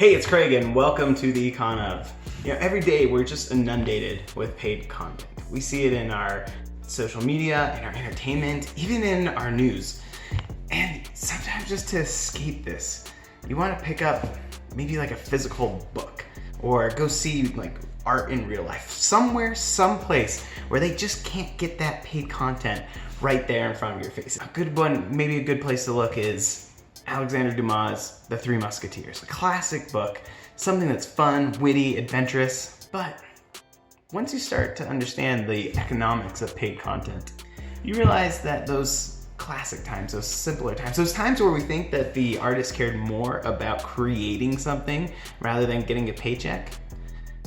Hey, it's Craig and welcome to the Econ of. Every day we're just inundated with paid content. We see it in our social media, in our entertainment, even in our news. And sometimes just to escape this, you want to pick up maybe like a physical book or go see like art in real life, somewhere, someplace where they just can't get that paid content right there in front of your face. A good one, maybe a good place to look is Alexandre Dumas' The Three Musketeers, a classic book, something that's fun, witty, adventurous, but once you start to understand the economics of paid content, you realize that those classic times, those simpler times, those times where we think that the artist cared more about creating something rather than getting a paycheck,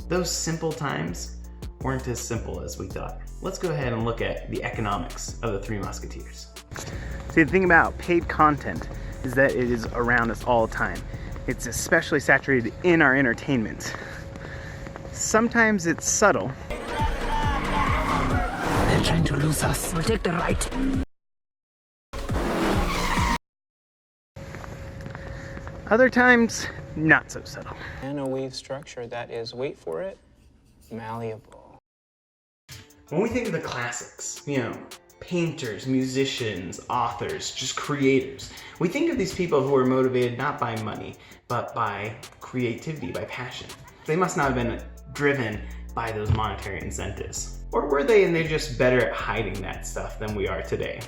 those simple times weren't as simple as we thought. Let's go ahead and look at the economics of The Three Musketeers. See, the thing about paid content is that it is around us all the time. It's especially saturated in our entertainment. Sometimes it's subtle. They're trying to lose us. We'll take the right. Other times, not so subtle. And a weave structure that is, wait for it, malleable. When we think of the classics, painters, musicians, authors, just creators, we think of these people who are motivated not by money, but by creativity, by passion. They must not have been driven by those monetary incentives. Or were they, and they're just better at hiding that stuff than we are today?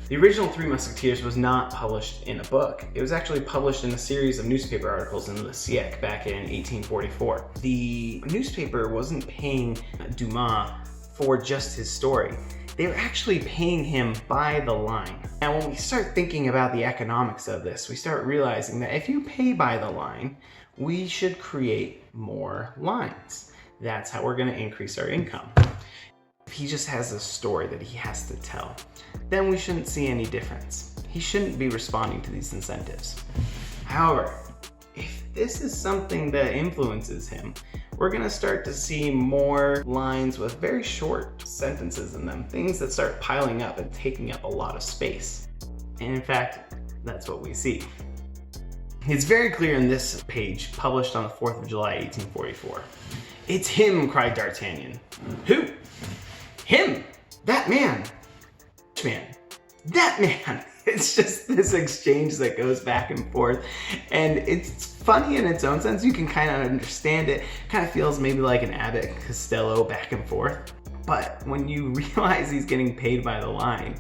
The original Three Musketeers was not published in a book. It was actually published in a series of newspaper articles in Le Siècle back in 1844. The newspaper wasn't paying Dumas for just his story. They were actually paying him by the line. Now, when we start thinking about the economics of this, we start realizing that if you pay by the line, we should create more lines. That's how we're gonna increase our income. If he just has a story that he has to tell, then we shouldn't see any difference. He shouldn't be responding to these incentives. However, if this is something that influences him, we're gonna start to see more lines with very short sentences in them, things that start piling up and taking up a lot of space. And in fact, that's what we see. It's very clear in this page, published on the 4th of July, 1844. "It's him," cried D'Artagnan. "Who?" "Him! That man! Which man? That man!" It's just this exchange that goes back and forth, and it's funny in its own sense. You can kind of understand it. Kind of feels maybe like an Abbott and Costello back and forth. But when you realize he's getting paid by the line,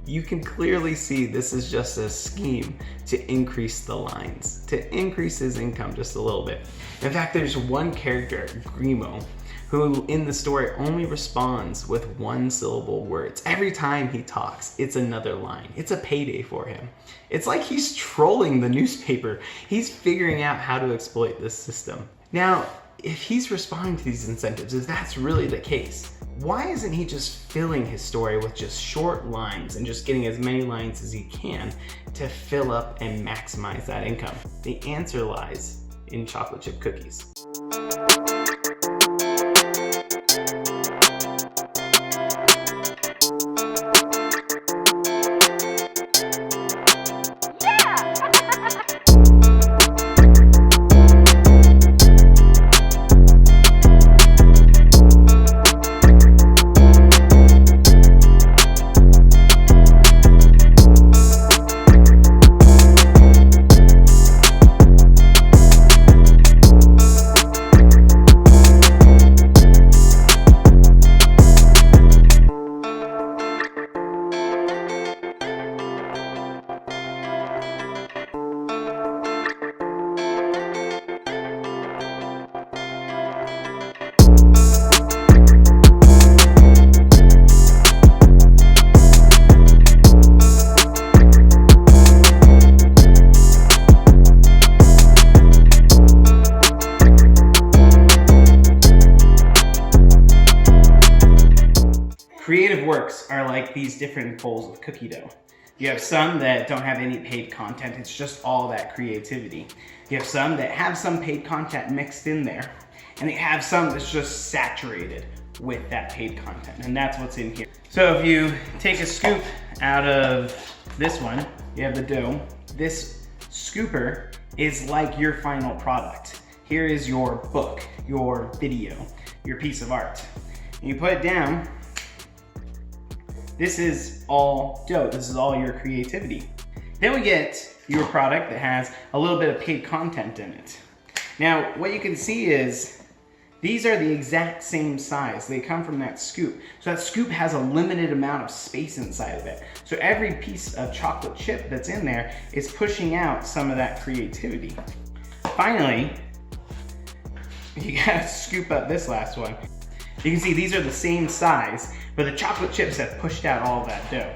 you can clearly see this is just a scheme to increase the lines, to increase his income just a little bit. In fact, there's one character, Grimaud, who in the story only responds with one-syllable words. Every time he talks, it's another line. It's a payday for him. It's like he's trolling the newspaper. He's figuring out how to exploit this system. Now, if he's responding to these incentives, if that's really the case, why isn't he just filling his story with just short lines and just getting as many lines as he can to fill up and maximize that income? The answer lies in chocolate chip cookies. Creative works are like these different bowls of cookie dough. You have some that don't have any paid content, it's just all that creativity. You have some that have some paid content mixed in there, and you have some that's just saturated with that paid content, and that's what's in here. So if you take a scoop out of this one, you have the dough. This scooper is like your final product. here is your book, your video, your piece of art. And you put it down, this is all dough, this is all your creativity. Then we get your product that has a little bit of paid content in it. Now, what you can see is these are the exact same size. They come from that scoop. So that scoop has a limited amount of space inside of it. So every piece of chocolate chip that's in there is pushing out some of that creativity. Finally, you gotta scoop up this last one. You can see these are the same size, but the chocolate chips have pushed out all of that dough.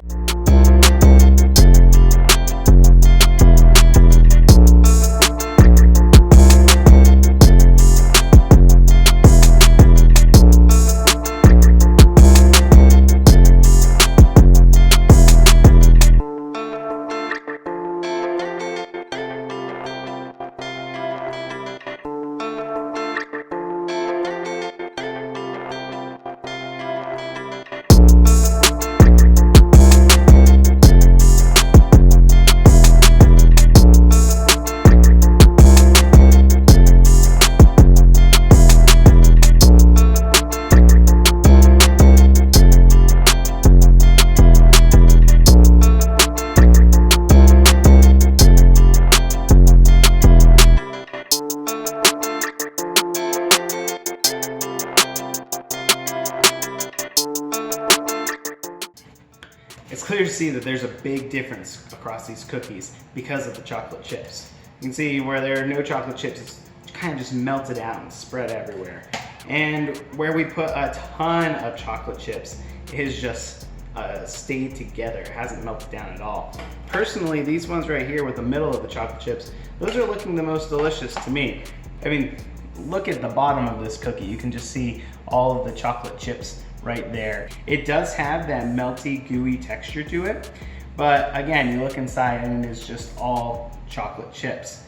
It's clear to see that there's a big difference across these cookies because of the chocolate chips. You can see where there are no chocolate chips, it's kind of just melted out and spread everywhere. And where we put a ton of chocolate chips, it has just stayed together. It hasn't melted down at all. Personally, these ones right here with the middle of the chocolate chips, those are looking the most delicious to me. I mean, look at the bottom of this cookie. You can just see all of the chocolate chips right there. It does have that melty, gooey texture to it, but again, you look inside and it is just all chocolate chips.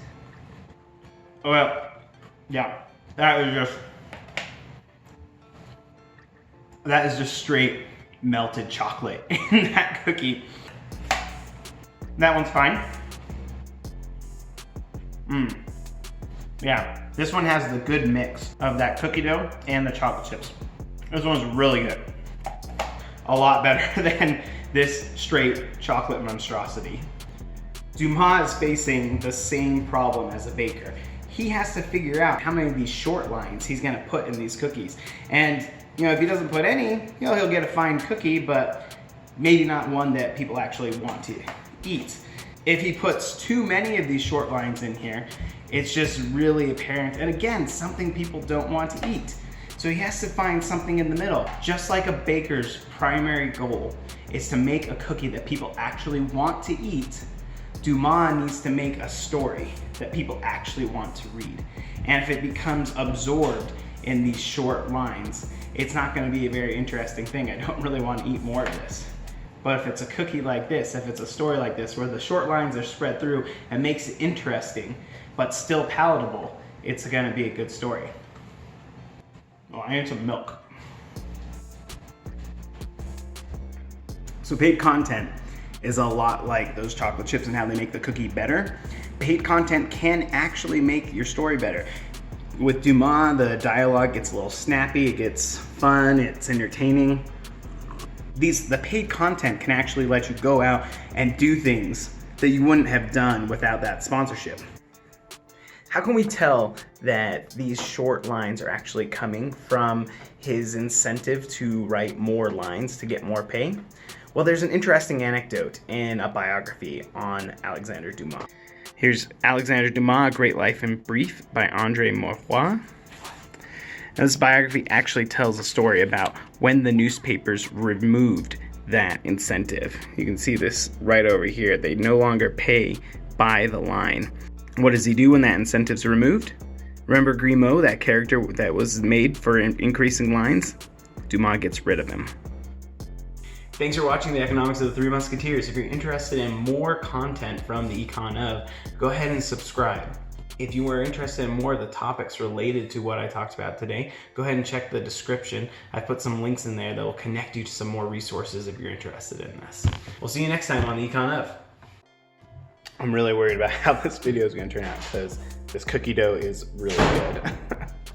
Well, yeah, that is just straight melted chocolate in that cookie. That one's fine. Yeah, this one has the good mix of that cookie dough and the chocolate chips. This one's really good. A lot better than this straight chocolate monstrosity. Dumas is facing the same problem as a baker. He has to figure out how many of these short lines he's gonna put in these cookies. And if he doesn't put any, he'll get a fine cookie, but maybe not one that people actually want to eat. If he puts too many of these short lines in here, it's just really apparent. And again, something people don't want to eat. So he has to find something in the middle. Just like a baker's primary goal is to make a cookie that people actually want to eat, Dumas needs to make a story that people actually want to read. And if it becomes absorbed in these short lines, it's not gonna be a very interesting thing. I don't really want to eat more of this. But if it's a cookie like this, if it's a story like this, where the short lines are spread through and makes it interesting, but still palatable, it's gonna be a good story. Oh, I need some milk. So paid content is a lot like those chocolate chips and how they make the cookie better. Paid content can actually make your story better. With Dumas, the dialogue gets a little snappy, it gets fun, it's entertaining. The paid content can actually let you go out and do things that you wouldn't have done without that sponsorship. How can we tell that these short lines are actually coming from his incentive to write more lines to get more pay? Well, there's an interesting anecdote in a biography on Alexandre Dumas. Here's Alexandre Dumas, A Great Life in Brief by André Maurois. Now, this biography actually tells a story about when the newspapers removed that incentive. You can see this right over here. They no longer pay by the line. What does he do when that incentive's removed? Remember Grimaud, that character that was made for increasing lines? Dumas gets rid of him. Thanks for watching The Economics of the Three Musketeers. If you're interested in more content from the Econ of, go ahead and subscribe. If you are interested in more of the topics related to what I talked about today, go ahead and check the description. I put some links in there that will connect you to some more resources if you're interested in this. We'll see you next time on the Econ of. I'm really worried about how this video is going to turn out because This cookie dough is really good.